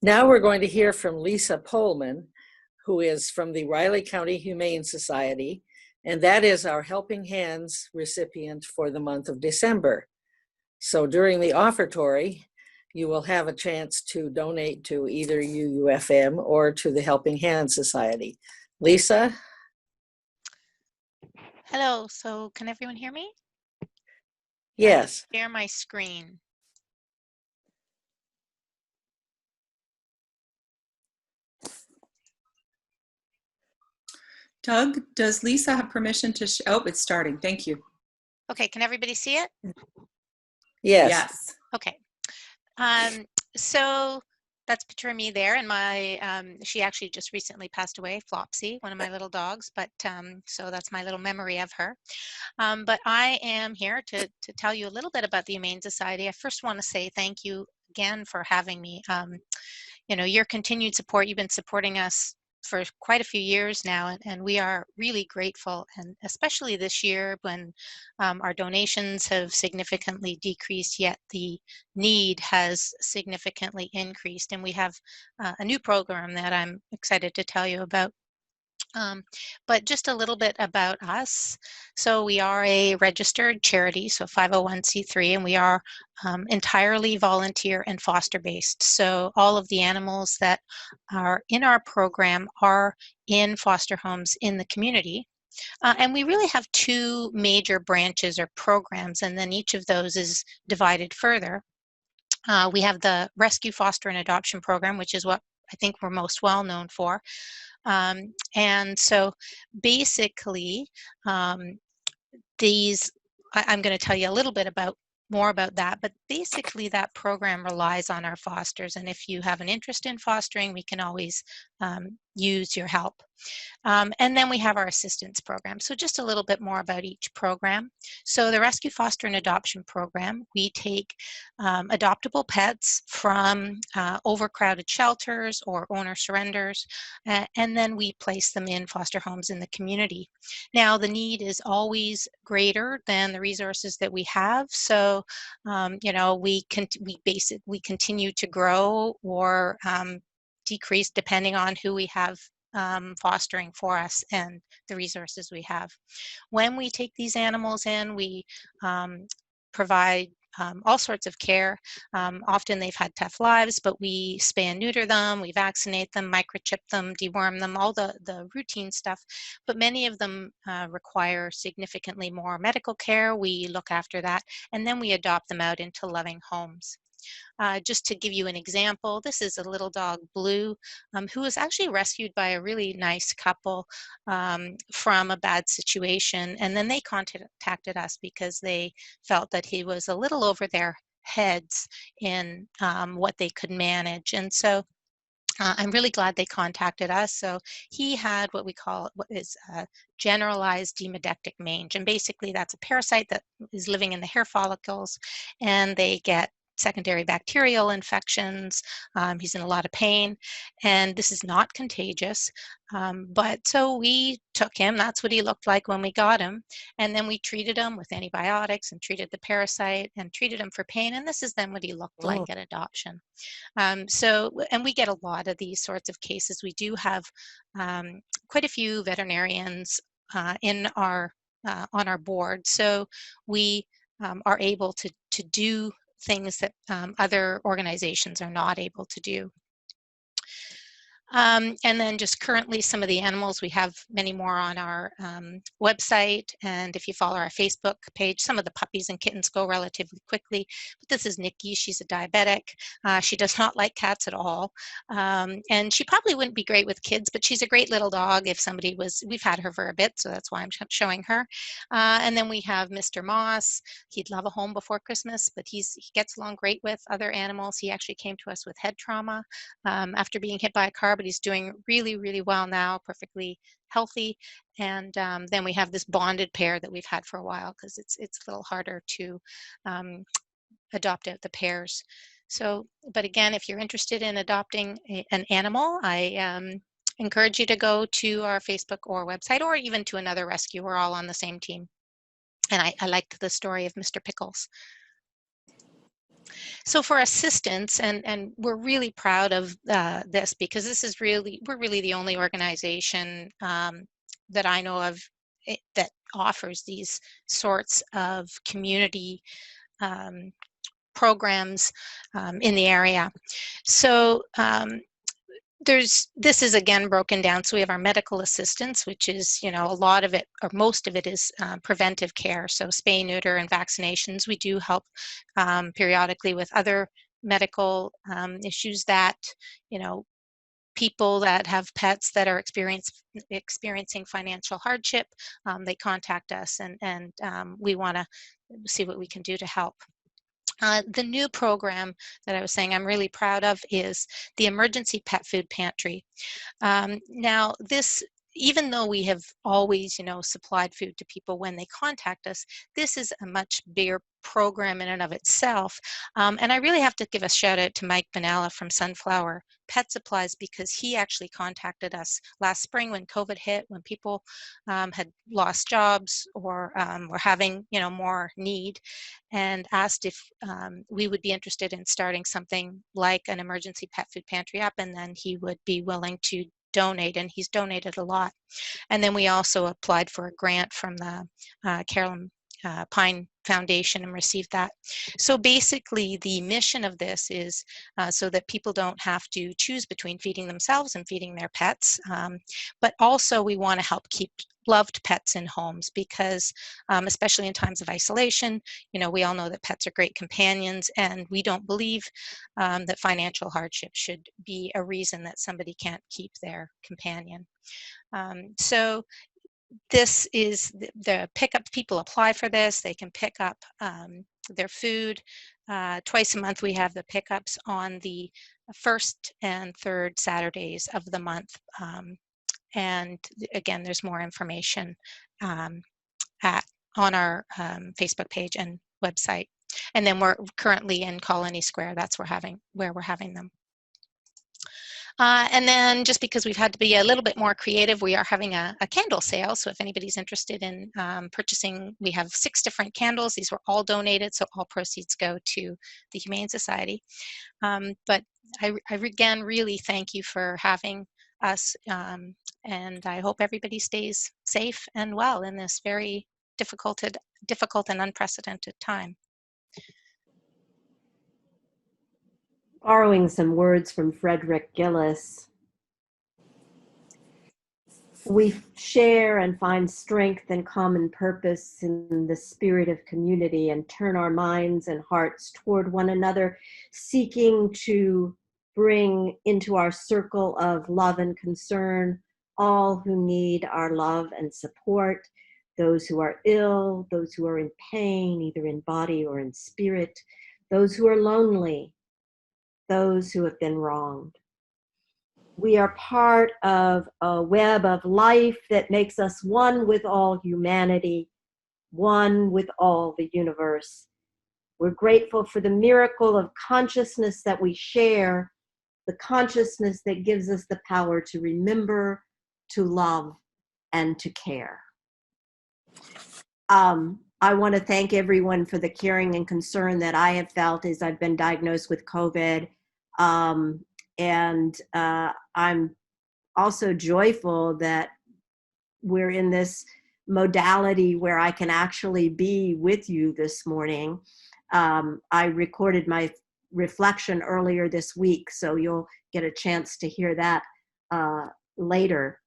Now we're going to hear from Lisa Pohlman, who is from the Riley County Humane Society, and that is our Helping Hands recipient for the month of December. So during the offertory, you will have a chance to donate to either UUFM or to the Helping Hands Society. Lisa? Hello, so can everyone hear me? Yes. Share my screen. Doug, does Lisa have permission to oh, it's starting. Thank you. Okay, can everybody see it? Yes. Yes. Okay. So that's a picture of me there, and my she actually just recently passed away, Flopsy, one of my little dogs, but so that's my little memory of her. But I am here to tell you a little bit about the Humane Society. I first want to say thank you again for having me. You know, your continued support, you've been supporting us for quite a few years now, and we are really grateful, and especially this year when our donations have significantly decreased, yet the need has significantly increased, and we have a new program that I'm excited to tell you about. But just a little bit about us. So we are a registered charity, so 501c3, and we are entirely volunteer and foster based. So all of the animals that are in our program are in foster homes in the community. And we really have two major branches or programs, and then each of those is divided further. We have the Rescue, Foster, and Adoption program, which is what I think we're most well known for. And so basically, I'm going to tell you a little bit more about that, but basically that program relies on our fosters, and if you have an interest in fostering, we can always use your help. And then we have our assistance program. So just a little bit more about each program. So the Rescue, Foster, and Adoption program, we take adoptable pets from overcrowded shelters or owner surrenders, and then we place them in foster homes in the community. Now, the need is always greater than the resources that we have. So, you know, we continue to grow or decrease depending on who we have fostering for us and the resources we have. When we take these animals in, we provide all sorts of care. Often they've had tough lives, but we spay and neuter them, we vaccinate them, microchip them, deworm them, all the routine stuff. But many of them require significantly more medical care. We look after that, and then we adopt them out into loving homes. Just to give you an example, this is a little dog, Blue, who was actually rescued by a really nice couple from a bad situation. And then they contacted us because they felt that he was a little over their heads in what they could manage. And so I'm really glad they contacted us. So he had what is generalized demodectic mange. And basically that's a parasite that is living in the hair follicles, and they get secondary bacterial infections. He's in a lot of pain, and this is not contagious. But so we took him, that's what he looked like when we got him, and then we treated him with antibiotics and treated the parasite and treated him for pain, and this is then what he looked like at adoption. And we get a lot of these sorts of cases. We do have quite a few veterinarians on our board, so we are able to do things that other organizations are not able to do. And then just currently some of the animals, we have many more on our website, and if you follow our Facebook page, some of the puppies and kittens go relatively quickly. But this is Nikki, she's a diabetic. She does not like cats at all, and she probably wouldn't be great with kids, but she's a great little dog if somebody was, we've had her for a bit, so that's why I'm showing her. And then we have Mr. Moss. He'd love a home before Christmas, but he gets along great with other animals. He actually came to us with head trauma after being hit by a car, but he's doing really, really well now, perfectly healthy. And then we have this bonded pair that we've had for a while because it's a little harder to adopt out the pairs. So, but again, if you're interested in adopting an animal, I encourage you to go to our Facebook or website, or even to another rescue. We're all on the same team. And I liked the story of Mr. Pickles. So for assistance, and we're really proud of this, because this is we're really the only organization that I know of that offers these sorts of community programs in the area. So this is again broken down. So we have our medical assistance, which is, a lot of it or most of it is preventive care. So spay, neuter, and vaccinations. We do help periodically with other medical issues that, people that have pets that are experiencing financial hardship, they contact us, and we want to see what we can do to help. The new program that I was saying I'm really proud of is the Emergency Pet Food Pantry. Now, this, even though we have always, supplied food to people when they contact us, this is a much bigger program in and of itself. And I really have to give a shout out to Mike Benalla from Sunflower Pet Supplies, because he actually contacted us last spring when COVID hit, when people had lost jobs or were having, more need, and asked if we would be interested in starting something like an emergency pet food pantry up, and then he would be willing to donate, and he's donated a lot. And then we also applied for a grant from the Carolyn Pine Foundation and received that. So basically the mission of this is so that people don't have to choose between feeding themselves and feeding their pets, but also we want to help keep loved pets in homes, because especially in times of isolation, we all know that pets are great companions, and we don't believe that financial hardship should be a reason that somebody can't keep their companion. So this is the pickup. People apply for this. They can pick up their food. Twice a month we have the pickups on the first and third Saturdays of the month. And again, there's more information on our Facebook page and website. And then we're currently in Colony Square. That's where we're having them. And then, just because we've had to be a little bit more creative, we are having a candle sale. So if anybody's interested in purchasing, we have 6 different candles. These were all donated, so all proceeds go to the Humane Society. But I again really thank you for having us, and I hope everybody stays safe and well in this very difficult and unprecedented time. Borrowing some words from Frederick Gillis, we share and find strength and common purpose in the spirit of community, and turn our minds and hearts toward one another, seeking to bring into our circle of love and concern all who need our love and support, those who are ill, those who are in pain, either in body or in spirit, those who are lonely, those who have been wronged. We are part of a web of life that makes us one with all humanity, one with all the universe. We're grateful for the miracle of consciousness that we share, the consciousness that gives us the power to remember, to love, and to care. I want to thank everyone for the caring and concern that I have felt as I've been diagnosed with COVID. And I'm also joyful that we're in this modality where I can actually be with you this morning. I recorded my reflection earlier this week, so you'll get a chance to hear that later.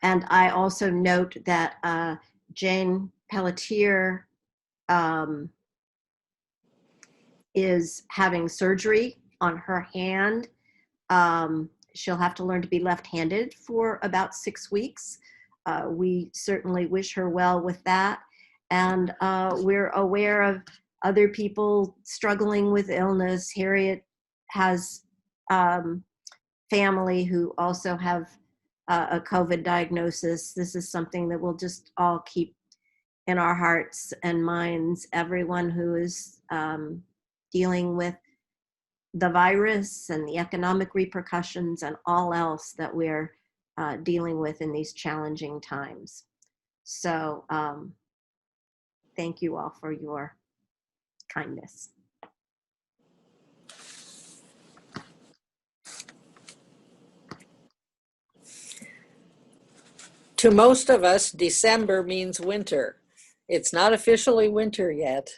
And I also note that Jane Pelletier is having surgery on her hand. She'll have to learn to be left-handed for about 6 weeks. We certainly wish her well with that. And we're aware of other people struggling with illness. Harriet has family who also have a COVID diagnosis. This is something that we'll just all keep in our hearts and minds. Everyone who is dealing with the virus and the economic repercussions and all else that we're dealing with in these challenging times. So thank you all for your kindness. To most of us, December means winter. It's not officially winter yet,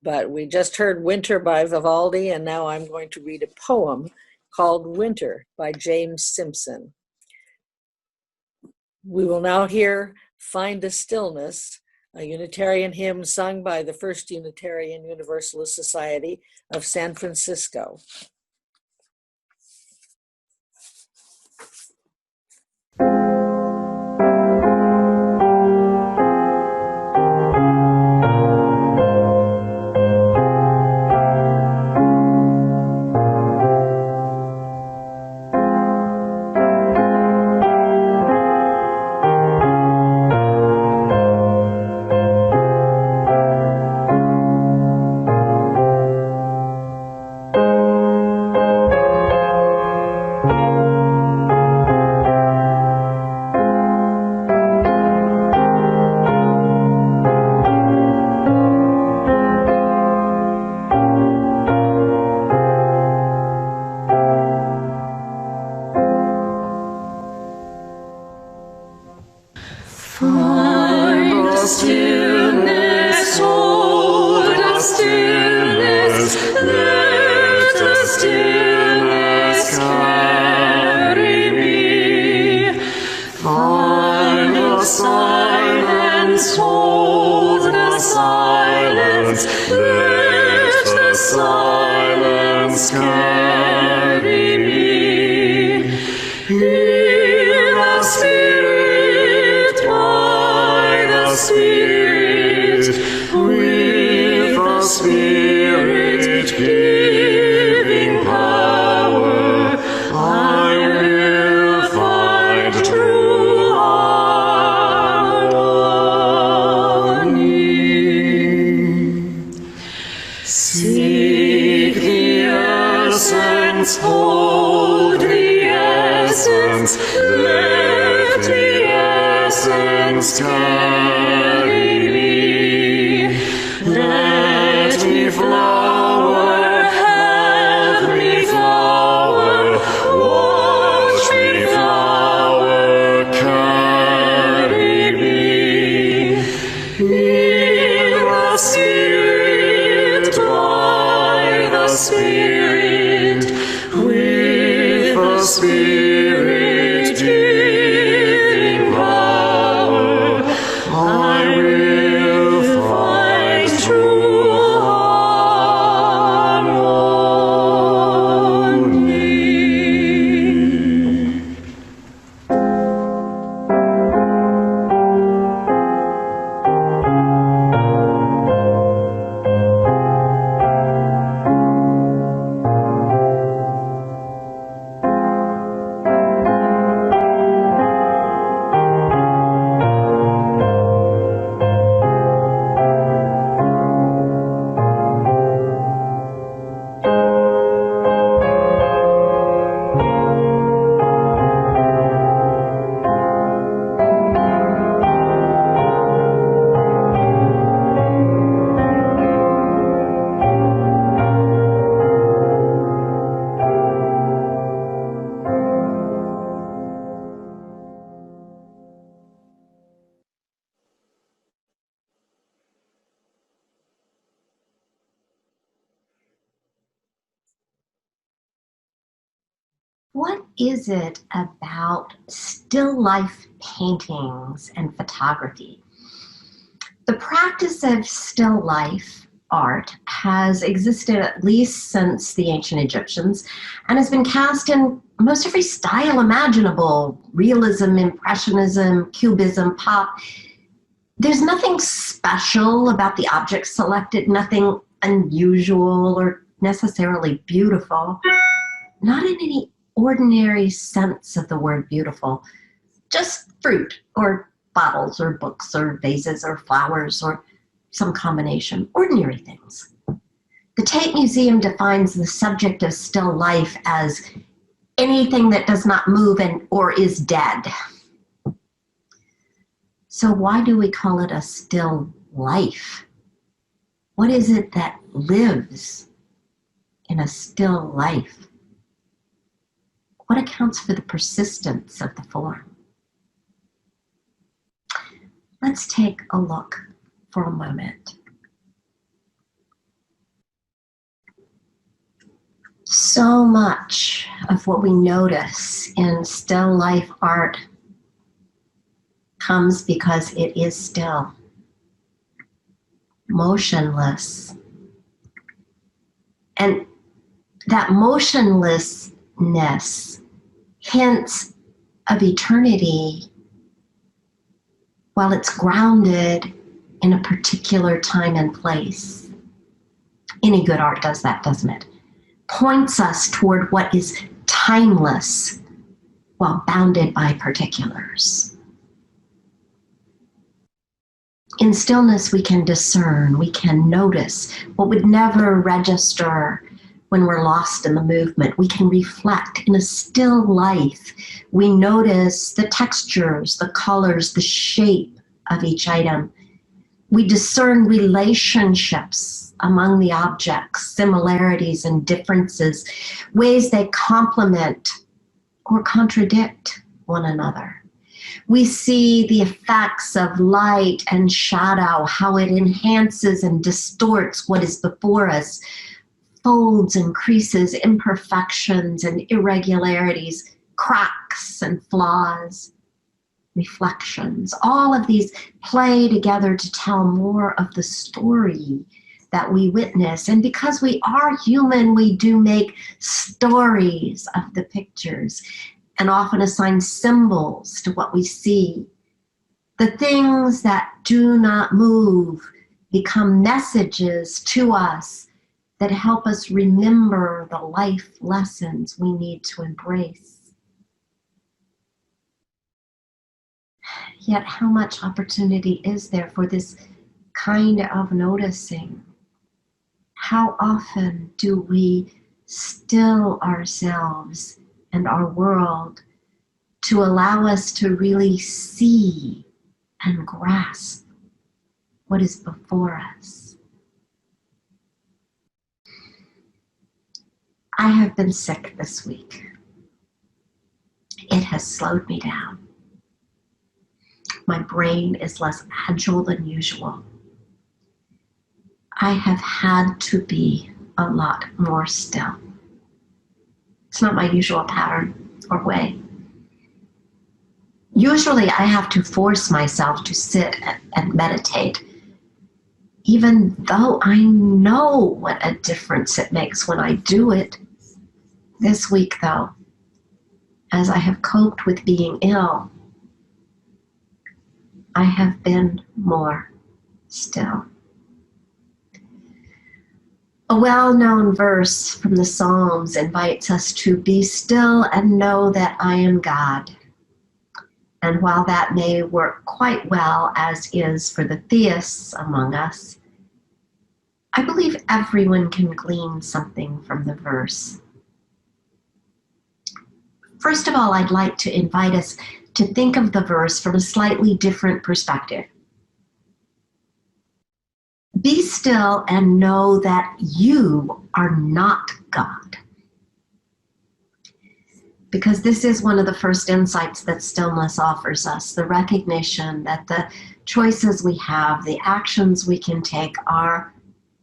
but we just heard Winter by Vivaldi, and now I'm going to read a poem called Winter by James Simpson. We will now hear Find a Stillness, a Unitarian hymn sung by the First Unitarian Universalist Society of San Francisco. What is it about still life paintings and photography? The practice of still life art has existed at least since the ancient Egyptians and has been cast in most every style imaginable: realism, impressionism, cubism, pop. There's nothing special about the objects selected, nothing unusual or necessarily beautiful, not in any ordinary sense of the word beautiful, just fruit or bottles or books or vases or flowers or some combination, ordinary things. The Tate Museum defines the subject of still life as anything that does not move and or is dead. So why do we call it a still life? What is it that lives in a still life? What accounts for the persistence of the form? Let's take a look for a moment. So much of what we notice in still life art comes because it is still, motionless. And that motionlessness hints of eternity while it's grounded in a particular time and place. Any good art does that, doesn't it? Points us toward what is timeless while bounded by particulars. In stillness, we can discern, we can notice what would never register when we're lost in the movement. We can reflect in a still life. We notice the textures, the colors, the shape of each item. We discern relationships among the objects, similarities and differences, ways they complement or contradict one another. We see the effects of light and shadow, how it enhances and distorts what is before us, folds and creases, imperfections and irregularities, cracks and flaws, reflections. All of these play together to tell more of the story that we witness. And because we are human, we do make stories of the pictures and often assign symbols to what we see. The things that do not move become messages to us that help us remember the life lessons we need to embrace. Yet how much opportunity is there for this kind of noticing? How often do we still ourselves and our world to allow us to really see and grasp what is before us? I have been sick this week. It has slowed me down. My brain is less agile than usual. I have had to be a lot more still. It's not my usual pattern or way. Usually I have to force myself to sit and meditate, even though I know what a difference it makes when I do it. This week, though, as I have coped with being ill, I have been more still. A well-known verse from the Psalms invites us to be still and know that I am God. And while that may work quite well, as is for the theists among us, I believe everyone can glean something from the verse. First of all, I'd like to invite us to think of the verse from a slightly different perspective. Be still and know that you are not God. Because this is one of the first insights that stillness offers us, the recognition that the choices we have, the actions we can take are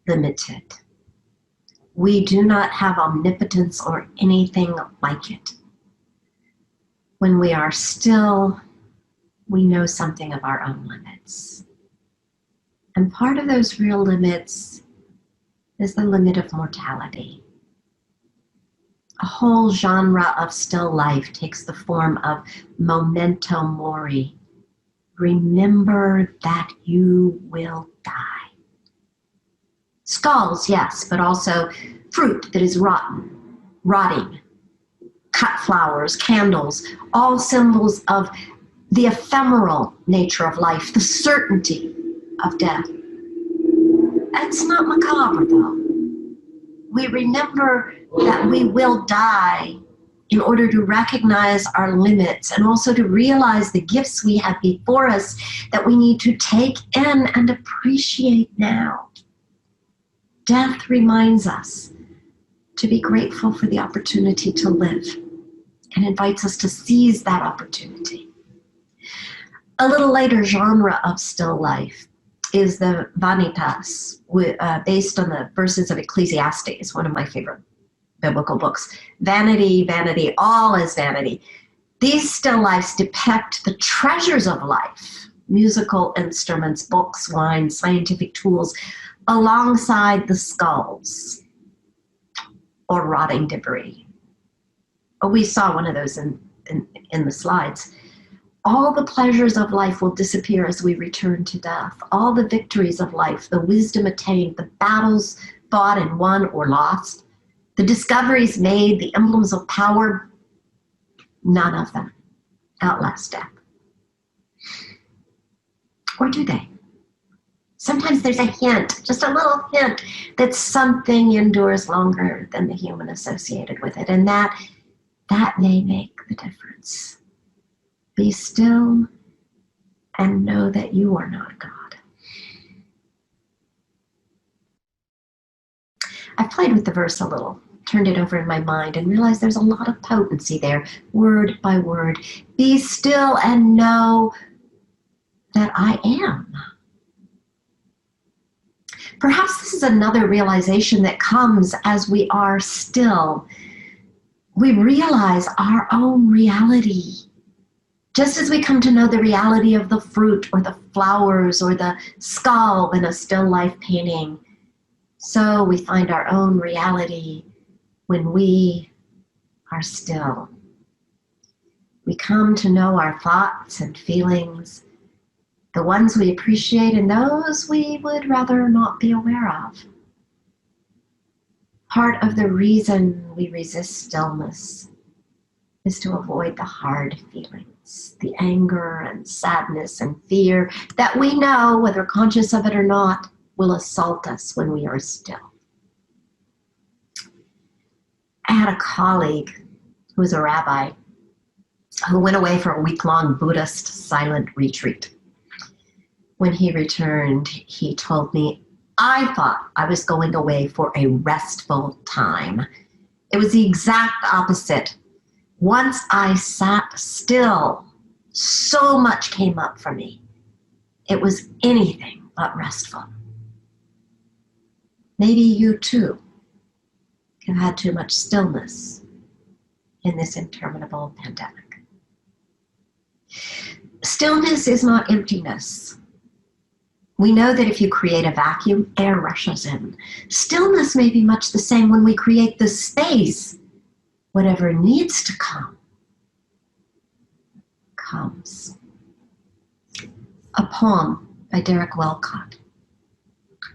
limited. We do not have omnipotence or anything like it. When we are still, we know something of our own limits. And part of those real limits is the limit of mortality. A whole genre of still life takes the form of memento mori. Remember that you will die. Skulls, yes, but also fruit that is rotting, cut flowers, candles, all symbols of the ephemeral nature of life, the certainty of death. It's not macabre, though. We remember that we will die in order to recognize our limits and also to realize the gifts we have before us that we need to take in and appreciate now. Death reminds us to be grateful for the opportunity to live and invites us to seize that opportunity. A little later genre of still life is the vanitas, based on the verses of Ecclesiastes, one of my favorite biblical books. Vanity, vanity, all is vanity. These still lifes depict the treasures of life, musical instruments, books, wine, scientific tools, alongside the skulls or rotting debris. We saw one of those in the slides. All the pleasures of life will disappear as we return to death. All the victories of life, the wisdom attained, the battles fought and won or lost, the discoveries made, the emblems of power, none of them outlast death. Or do they? Sometimes there's a hint, just a little hint, that something endures longer than the human associated with it, and that may make the difference. Be still and know that you are not God. I've played with the verse a little, turned it over in my mind, and realized there's a lot of potency there, word by word. Be still and know that I am. Perhaps this is another realization that comes as we are still. We realize our own reality. Just as we come to know the reality of the fruit or the flowers or the skull in a still life painting, so we find our own reality when we are still. We come to know our thoughts and feelings, the ones we appreciate and those we would rather not be aware of. Part of the reason we resist stillness is to avoid the hard feelings, the anger and sadness and fear that we know, whether conscious of it or not, will assault us when we are still. I had a colleague who was a rabbi who went away for a week-long Buddhist silent retreat. When he returned, he told me, I thought I was going away for a restful time. It was the exact opposite. Once I sat still, so much came up for me. It was anything but restful. Maybe you too have had too much stillness in this interminable pandemic. Stillness is not emptiness. We know that if you create a vacuum, air rushes in. Stillness may be much the same when we create the space. Whatever needs to come, comes. A poem by Derek Walcott,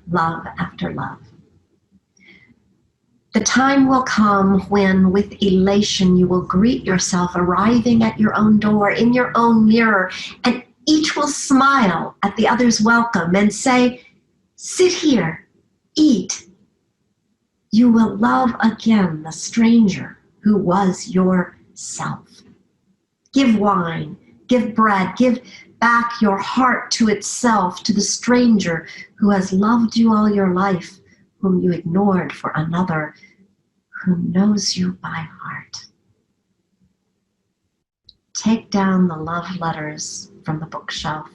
Love After Love. The time will come when, with elation, you will greet yourself arriving at your own door, in your own mirror, and each will smile at the other's welcome and say, sit here, eat. You will love again the stranger who was yourself. Give wine, give bread, give back your heart to itself, to the stranger who has loved you all your life, whom you ignored for another, who knows you by heart. Take down the love letters from the bookshelf,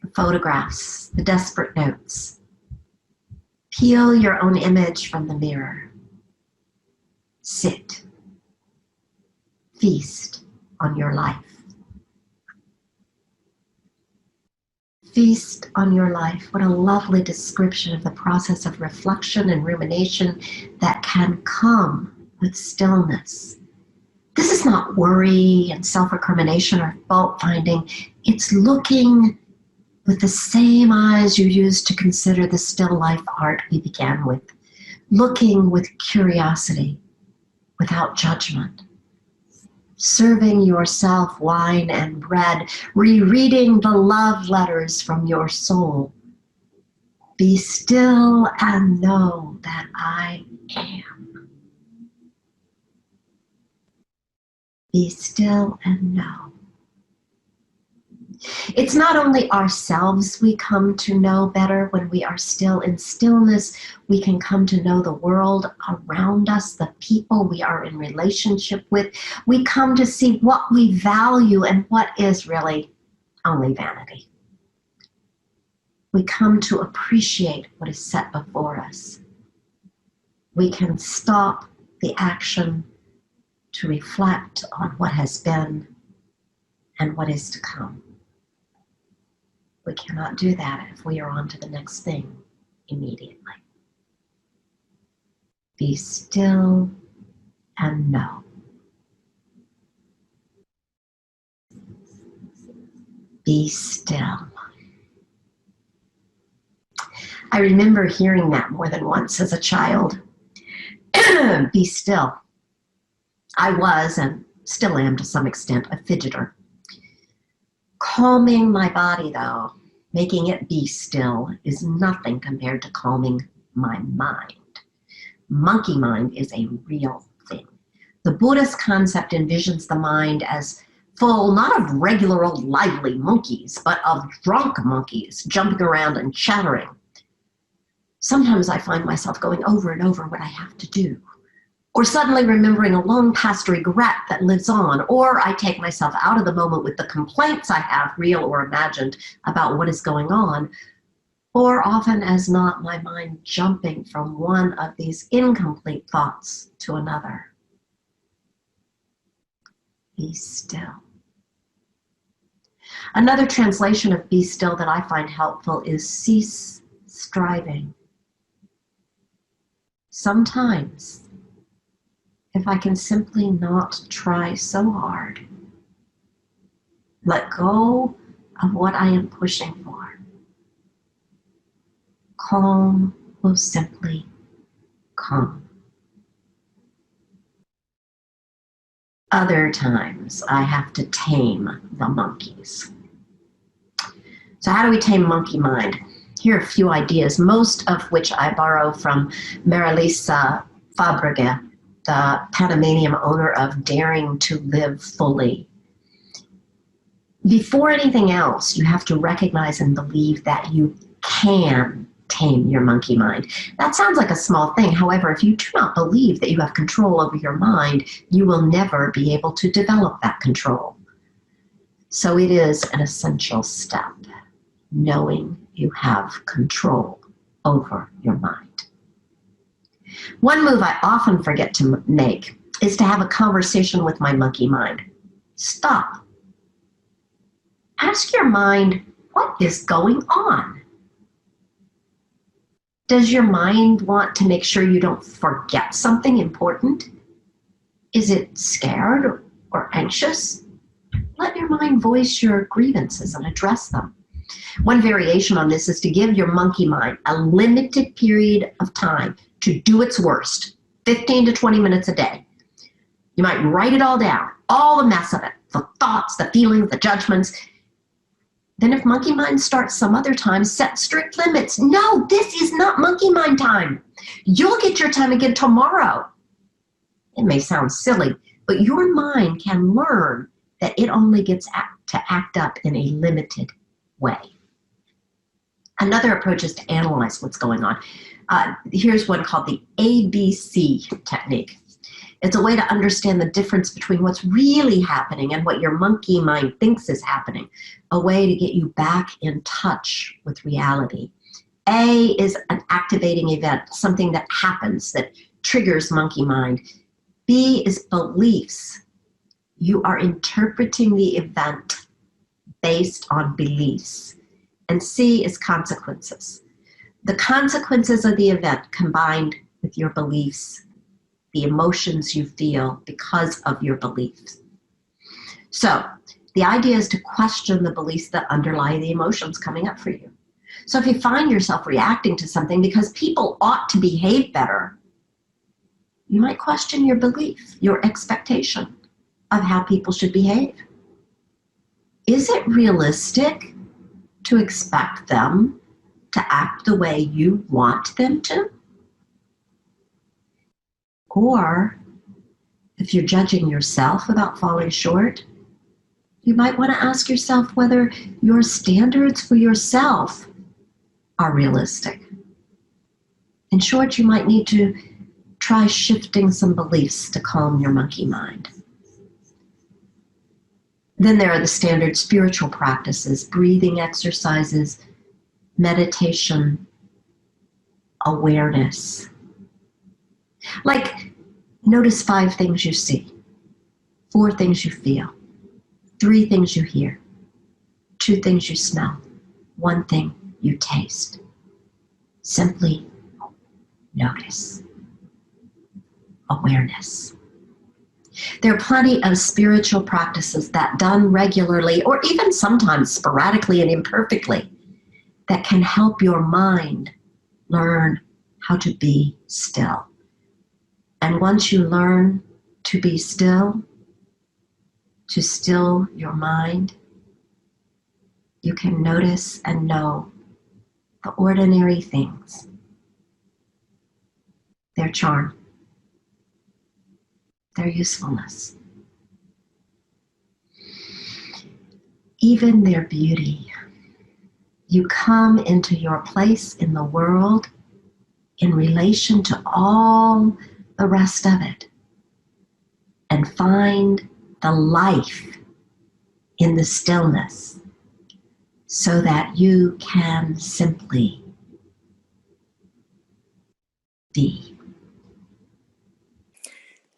the photographs, the desperate notes. Peel your own image from the mirror. Sit. Feast on your life. Feast on your life. What a lovely description of the process of reflection and rumination that can come with stillness. This is not worry and self-recrimination or fault-finding. It's looking with the same eyes you used to consider the still life art we began with. Looking with curiosity, without judgment. Serving yourself wine and bread, rereading the love letters from your soul. Be still and know that I am. Be still and know. It's not only ourselves we come to know better when we are still in stillness. We can come to know the world around us, the people we are in relationship with. We come to see what we value and what is really only vanity. We come to appreciate what is set before us. We can stop the action to reflect on what has been and what is to come. We cannot do that if we are on to the next thing immediately. Be still and know. Be still. I remember hearing that more than once as a child. Be still. I was, and still am to some extent, a fidgeter. Calming my body, though, making it be still, is nothing compared to calming my mind. Monkey mind is a real thing. The Buddhist concept envisions the mind as full not of regular old lively monkeys, but of drunk monkeys jumping around and chattering. Sometimes I find myself going over and over what I have to do, or suddenly remembering a long past regret that lives on, or I take myself out of the moment with the complaints I have, real or imagined, about what is going on, or often as not, my mind jumping from one of these incomplete thoughts to another. Be still. Another translation of be still that I find helpful is cease striving. Sometimes, if I can simply not try so hard, let go of what I am pushing for, calm will simply come. Other times, I have to tame the monkeys. So how do we tame monkey mind? Here are a few ideas, most of which I borrow from Marilisa Fabrega, the Panamanian owner of Daring to Live Fully. Before anything else, you have to recognize and believe that you can tame your monkey mind. That sounds like a small thing. However, if you do not believe that you have control over your mind, you will never be able to develop that control. So it is an essential step, knowing you have control over your mind. One move I often forget to make is to have a conversation with my monkey mind. Stop. Ask your mind, what is going on? Does your mind want to make sure you don't forget something important? Is it scared or anxious? Let your mind voice your grievances and address them. One variation on this is to give your monkey mind a limited period of time to do its worst, 15 to 20 minutes a day. You might write it all down, all the mess of it, the thoughts, the feelings, the judgments. Then if monkey mind starts some other time, set strict limits. No, this is not monkey mind time. You'll get your time again tomorrow. It may sound silly, but your mind can learn that it only gets to act up in a limited way. Another approach is to analyze what's going on. Here's one called the ABC technique. It's a way to understand the difference between what's really happening and what your monkey mind thinks is happening, a way to get you back in touch with reality. A is an activating event, something that happens that triggers monkey mind. B is beliefs. You are interpreting the event based on beliefs. And C is consequences. The consequences of the event combined with your beliefs, the emotions you feel because of your beliefs. So the idea is to question the beliefs that underlie the emotions coming up for you. So if you find yourself reacting to something because people ought to behave better, you might question your belief, your expectation of how people should behave. Is it realistic to expect them to act the way you want them to? Or if you're judging yourself about falling short, you might want to ask yourself whether your standards for yourself are realistic. In short, you might need to try shifting some beliefs to calm your monkey mind. Then there are the standard spiritual practices, breathing exercises, meditation, awareness. Like, notice 5 things you see, 4 things you feel, 3 things you hear, 2 things you smell, 1 thing you taste. Simply notice. Awareness. There are plenty of spiritual practices that, done regularly or even sometimes sporadically and imperfectly, that can help your mind learn how to be still. And once you learn to be still, to still your mind, you can notice and know the ordinary things, their charm, their usefulness, even their beauty. You come into your place in the world in relation to all the rest of it and find the life in the stillness so that you can simply be.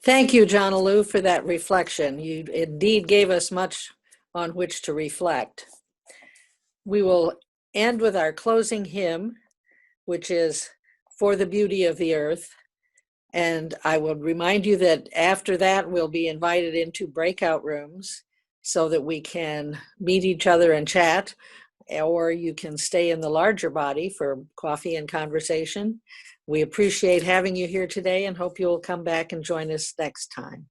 Thank you, Jonalu, for that reflection. You indeed gave us much on which to reflect. We will end with our closing hymn, which is For the Beauty of the Earth. And I will remind you that after that, we'll be invited into breakout rooms so that we can meet each other and chat, or you can stay in the larger body for coffee and conversation. We appreciate having you here today and hope you'll come back and join us next time.